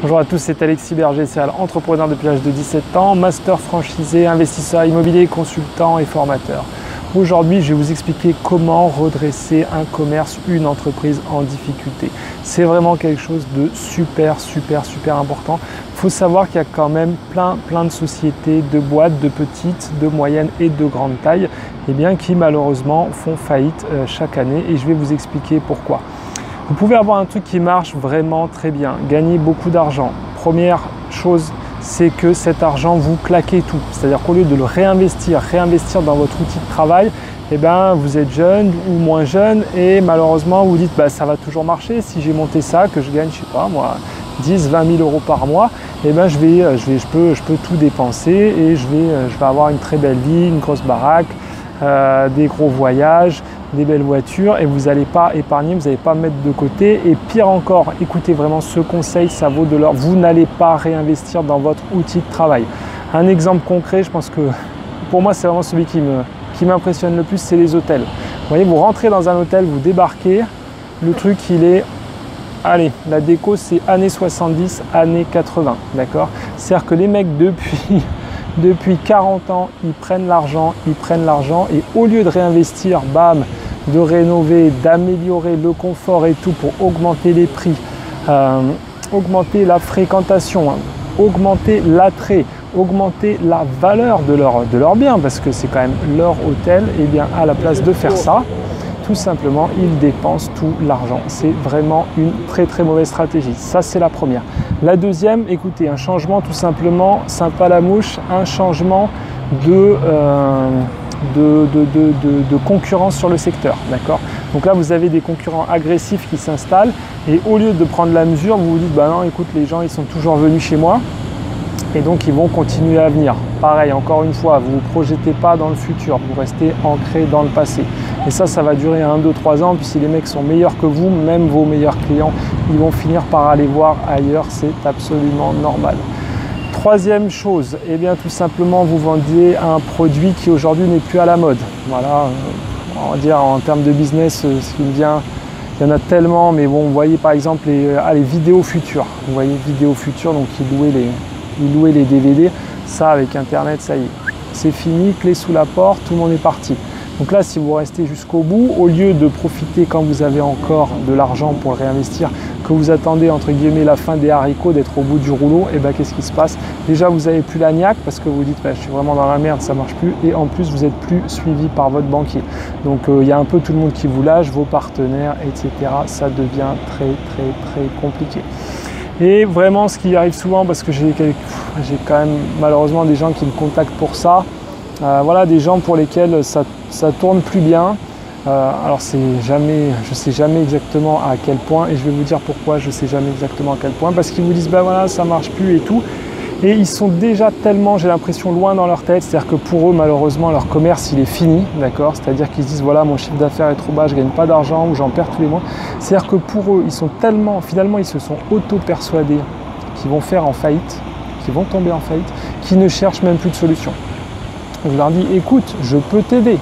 Bonjour à tous, c'est Alexis Berger, entrepreneur depuis l'âge de 17 ans, master franchisé, investisseur immobilier, consultant et formateur. Aujourd'hui, je vais vous expliquer comment redresser un commerce, une entreprise en difficulté. C'est vraiment quelque chose de super important. Il faut savoir qu'il y a quand même plein de sociétés, de boîtes, de petites, de moyennes et de grande taille, qui malheureusement font faillite chaque année et je vais vous expliquer pourquoi. Vous pouvez avoir un truc qui marche vraiment très bien, gagner beaucoup d'argent. Première chose, c'est que cet argent, vous claquez tout. C'est-à-dire qu'au lieu de le réinvestir dans votre outil de travail, vous êtes jeune ou moins jeune et malheureusement vous dites ça va toujours marcher. Si j'ai monté ça, que je gagne, je sais pas moi, 10, 20 000 euros par mois, je peux tout dépenser et je vais avoir une très belle vie, une grosse baraque, des gros voyages, des belles voitures et vous n'allez pas épargner, vous n'allez pas mettre de côté et pire encore, écoutez vraiment ce conseil, ça vaut de l'or, vous n'allez pas réinvestir dans votre outil de travail. Un exemple concret, je pense que pour moi c'est vraiment celui qui m'impressionne le plus, c'est les hôtels. Vous voyez, vous rentrez dans un hôtel, vous débarquez, le truc il est, allez, la déco c'est années 70, années 80, d'accord? C'est-à-dire que les mecs depuis 40 ans, ils prennent l'argent et au lieu de réinvestir, bam, de rénover, d'améliorer le confort et tout pour augmenter les prix, augmenter la fréquentation, augmenter l'attrait, augmenter la valeur de leur bien parce que c'est quand même leur hôtel, à la place de faire ça, tout simplement, ils dépensent tout l'argent. C'est vraiment une très mauvaise stratégie. Ça, c'est la première. La deuxième, écoutez, un changement tout simplement, sympa la mouche, un changement de concurrence sur le secteur. D'accord ? Donc là, vous avez des concurrents agressifs qui s'installent et au lieu de prendre la mesure, vous vous dites, non, écoute, les gens, ils sont toujours venus chez moi. Et donc ils vont continuer à venir. Pareil, encore une fois, vous ne vous projetez pas dans le futur, vous restez ancré dans le passé. Et ça va durer 1, 2, 3 ans. Puis si les mecs sont meilleurs que vous, même vos meilleurs clients, ils vont finir par aller voir ailleurs. C'est absolument normal. Troisième chose, tout simplement, vous vendiez un produit qui aujourd'hui n'est plus à la mode. Voilà, on va dire en termes de business, ce qui me vient, il y en a tellement, mais bon, vous voyez par exemple les vidéos futures. Vous voyez vidéos futures, donc ils louaient les DVD, ça avec internet, ça y est, c'est fini, clé sous la porte, tout le monde est parti. Donc là, si vous restez jusqu'au bout, au lieu de profiter quand vous avez encore de l'argent pour le réinvestir, que vous attendez entre guillemets la fin des haricots, d'être au bout du rouleau, qu'est-ce qui se passe? Déjà, vous n'avez plus la niaque parce que vous dites je suis vraiment dans la merde, ça marche plus, et en plus vous n'êtes plus suivi par votre banquier. Donc il y a un peu tout le monde qui vous lâche, vos partenaires, etc. Ça devient très compliqué. Et vraiment, ce qui arrive souvent, parce que j'ai quand même malheureusement des gens qui me contactent pour ça, voilà, des gens pour lesquels ça tourne plus bien. Alors je sais jamais exactement à quel point, et je vais vous dire pourquoi je sais jamais exactement à quel point, parce qu'ils vous disent voilà, ça marche plus et tout, et ils sont déjà tellement, j'ai l'impression, loin dans leur tête, c'est-à-dire que pour eux malheureusement leur commerce il est fini, d'accord, c'est-à-dire qu'ils se disent voilà, mon chiffre d'affaires est trop bas, je gagne pas d'argent ou j'en perds tous les mois, c'est-à-dire que pour eux ils sont tellement, finalement ils se sont auto-persuadés qu'ils vont faire en faillite, qu'ils vont tomber en faillite, qu'ils ne cherchent même plus de solution. Je leur dis écoute, je peux t'aider,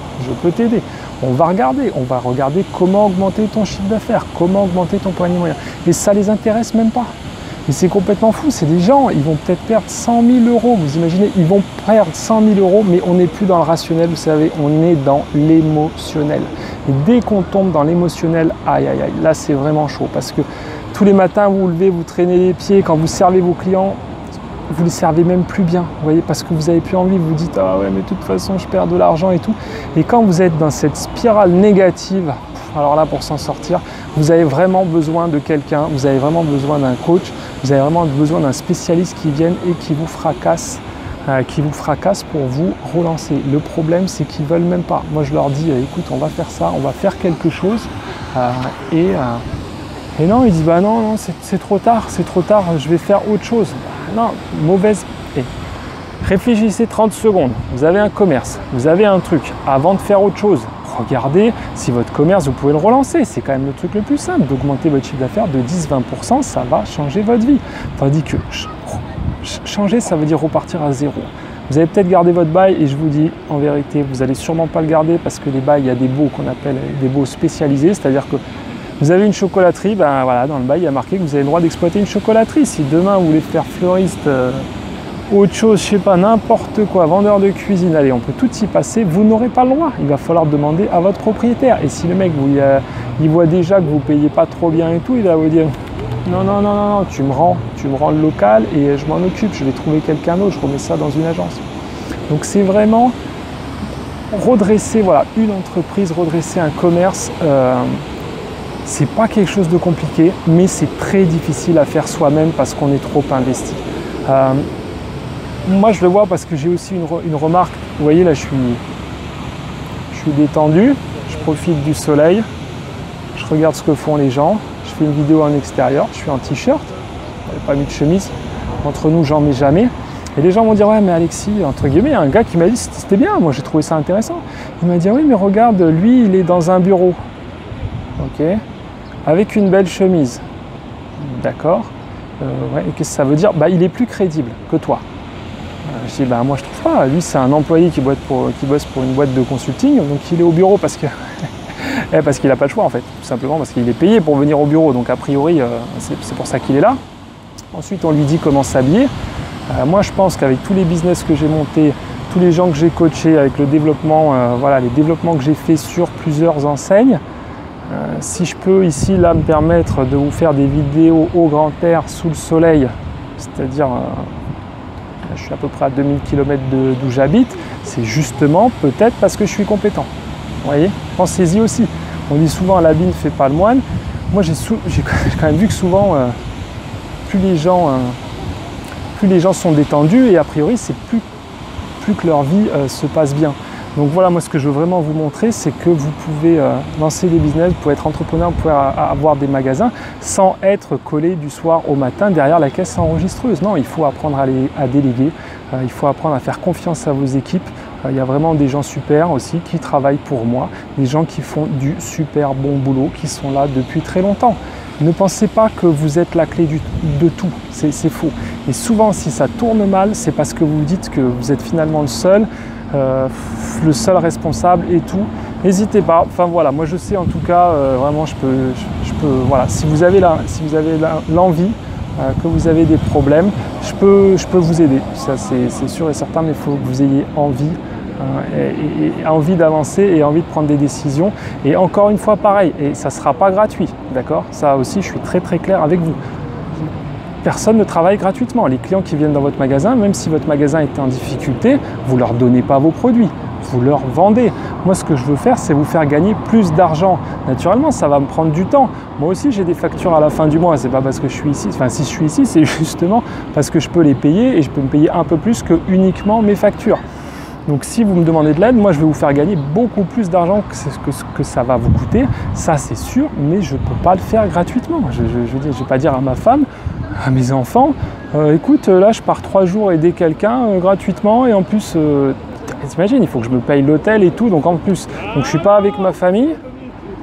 on va regarder comment augmenter ton chiffre d'affaires, comment augmenter ton panier moyen, et ça les intéresse même pas. Et c'est complètement fou, c'est des gens, ils vont peut-être perdre 100 000 euros, vous imaginez, ils vont perdre 100 000 euros, mais on n'est plus dans le rationnel, vous savez, on est dans l'émotionnel. Et dès qu'on tombe dans l'émotionnel, aïe, là c'est vraiment chaud, parce que tous les matins vous vous levez, vous traînez les pieds, quand vous servez vos clients, vous ne les servez même plus bien, vous voyez, parce que vous n'avez plus envie, vous vous dites ah ouais mais de toute façon je perds de l'argent et tout. Et quand vous êtes dans cette spirale négative, alors là pour s'en sortir, vous avez vraiment besoin de quelqu'un, vous avez vraiment besoin d'un coach, vous avez vraiment besoin d'un spécialiste qui vienne et qui vous fracasse pour vous relancer. Le problème c'est qu'ils ne veulent même pas. Moi je leur dis écoute, on va faire ça, on va faire quelque chose et non, ils disent non, c'est trop tard, je vais faire autre chose. Non, mauvaise. Réfléchissez 30 secondes, vous avez un commerce, vous avez un truc, avant de faire autre chose, regardez si votre commerce, vous pouvez le relancer, c'est quand même le truc le plus simple, d'augmenter votre chiffre d'affaires de 10-20%, ça va changer votre vie. Tandis que changer, ça veut dire repartir à zéro. Vous allez peut-être garder votre bail et je vous dis en vérité, vous n'allez sûrement pas le garder parce que les bails, il y a des baux qu'on appelle des baux spécialisés, c'est-à-dire que Vous avez une chocolaterie, ben voilà, dans le bail, il y a marqué que vous avez le droit d'exploiter une chocolaterie. Si demain vous voulez faire fleuriste, autre chose, je sais pas, n'importe quoi, vendeur de cuisine, allez, on peut tout y passer, vous n'aurez pas le droit. Il va falloir demander à votre propriétaire. Et si le mec, il voit déjà que vous ne payez pas trop bien et tout, il va vous dire non, non, non, non, non, tu me rends le local et je m'en occupe, je vais trouver quelqu'un d'autre, je remets ça dans une agence. Donc c'est vraiment redresser, voilà, une entreprise, redresser un commerce. C'est pas quelque chose de compliqué, mais c'est très difficile à faire soi-même parce qu'on est trop investi. Moi, je le vois parce que j'ai aussi une remarque. Vous voyez, là, je suis détendu, je profite du soleil, je regarde ce que font les gens, je fais une vidéo en extérieur, je suis en t-shirt, je n'avais pas mis de chemise. Entre nous, j'en mets jamais. Et les gens vont dire, ouais, mais Alexis, entre guillemets, il y a un gars qui m'a dit, c'était bien, moi j'ai trouvé ça intéressant. Il m'a dit, oui, mais regarde, lui, il est dans un bureau. Ok. Avec une belle chemise. D'accord. Ouais, et qu'est-ce que ça veut dire? Bah, il est plus crédible que toi. Je dis, bah, moi je trouve pas. Lui, c'est un employé qui bosse pour une boîte de consulting, donc il est au bureau parce que parce qu'il n'a pas le choix en fait, tout simplement parce qu'il est payé pour venir au bureau. Donc a priori, c'est pour ça qu'il est là. Ensuite, on lui dit comment s'habiller. Moi, je pense qu'avec tous les business que j'ai montés, tous les gens que j'ai coachés, avec le développement, voilà, les développements que j'ai fait sur plusieurs enseignes. Si je peux ici là me permettre de vous faire des vidéos au grand air sous le soleil, c'est-à-dire je suis à peu près à 2000 km d'où j'habite, c'est justement peut-être parce que je suis compétent. Vous voyez, pensez-y aussi. On dit souvent l'habit ne fait pas le moine. Moi j'ai quand même vu que souvent plus les gens sont détendus et a priori c'est plus que leur vie se passe bien. Donc voilà, moi ce que je veux vraiment vous montrer, c'est que vous pouvez lancer des business, vous pouvez être entrepreneur, vous pouvez avoir des magasins sans être collé du soir au matin derrière la caisse enregistreuse. Non, il faut apprendre à déléguer, il faut apprendre à faire confiance à vos équipes. Il y a vraiment des gens super aussi qui travaillent pour moi, des gens qui font du super bon boulot, qui sont là depuis très longtemps. Ne pensez pas que vous êtes la clé de tout, c'est faux. Et souvent, si ça tourne mal, c'est parce que vous vous dites que vous êtes finalement le seul responsable et tout. N'hésitez pas. Enfin voilà, moi je sais en tout cas, vraiment je peux voilà, si vous avez l'envie, que vous avez des problèmes, je peux vous aider. Ça c'est sûr et certain, mais il faut que vous ayez envie. Et envie d'avancer et envie de prendre des décisions. Et encore une fois pareil, et ça ne sera pas gratuit, d'accord? Ça aussi je suis très très clair avec vous. Personne ne travaille gratuitement. Les clients qui viennent dans votre magasin, même si votre magasin est en difficulté, vous ne leur donnez pas vos produits, vous leur vendez. Moi ce que je veux faire, c'est vous faire gagner plus d'argent. Naturellement, ça va me prendre du temps. Moi aussi j'ai des factures à la fin du mois, c'est pas parce que je suis ici, enfin si je suis ici, c'est justement parce que je peux les payer et je peux me payer un peu plus que uniquement mes factures. Donc si vous me demandez de l'aide, moi je vais vous faire gagner beaucoup plus d'argent que ce que ça va vous coûter, ça c'est sûr, mais je ne peux pas le faire gratuitement. Je vais pas dire à ma femme, à mes enfants, écoute là je pars 3 jours aider quelqu'un gratuitement et en plus, t'imagines, il faut que je me paye l'hôtel et tout, donc en plus, donc je suis pas avec ma famille,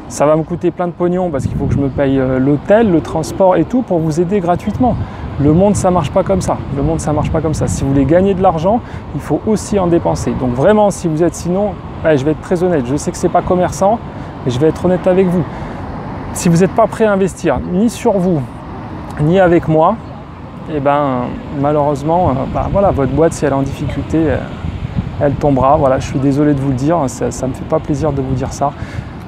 ça va me coûter plein de pognon parce qu'il faut que je me paye l'hôtel, le transport et tout pour vous aider gratuitement. Le monde, ça ne marche pas comme ça. Le monde, ça marche pas comme ça. Si vous voulez gagner de l'argent, il faut aussi en dépenser. Donc vraiment, si vous êtes sinon, ouais, je vais être très honnête. Je sais que ce n'est pas commerçant, mais je vais être honnête avec vous. Si vous n'êtes pas prêt à investir, ni sur vous, ni avec moi, eh ben, malheureusement, voilà, votre boîte, si elle est en difficulté, elle tombera. Voilà, je suis désolé de vous le dire. Ça ne me fait pas plaisir de vous dire ça.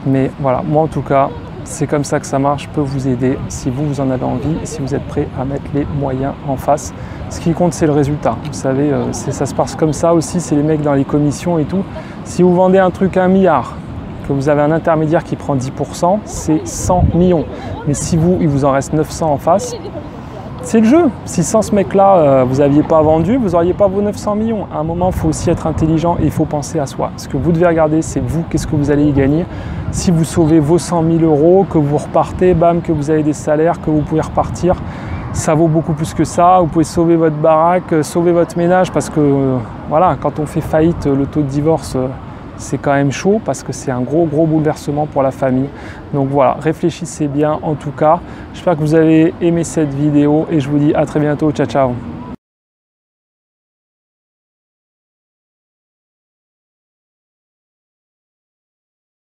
Mais voilà, moi en tout cas, c'est comme ça que ça marche, je peux vous aider si vous en avez envie et si vous êtes prêt à mettre les moyens en face. Ce qui compte, c'est le résultat. Vous savez, ça se passe comme ça aussi, c'est les mecs dans les commissions et tout. Si vous vendez un truc à 1 milliard, que vous avez un intermédiaire qui prend 10%, c'est 100 millions. Mais si il vous en reste 900 en face, c'est le jeu. Si sans ce mec-là, vous n'aviez pas vendu, vous n'auriez pas vos 900 millions. À un moment, il faut aussi être intelligent et il faut penser à soi. Ce que vous devez regarder, c'est vous, qu'est-ce que vous allez y gagner. Si vous sauvez vos 100 000 euros, que vous repartez, bam, que vous avez des salaires, que vous pouvez repartir, ça vaut beaucoup plus que ça. Vous pouvez sauver votre baraque, sauver votre ménage parce que, voilà, quand on fait faillite, le taux de divorce, c'est quand même chaud parce que c'est un gros bouleversement pour la famille. Donc voilà, réfléchissez bien en tout cas. J'espère que vous avez aimé cette vidéo et je vous dis à très bientôt. Ciao, ciao.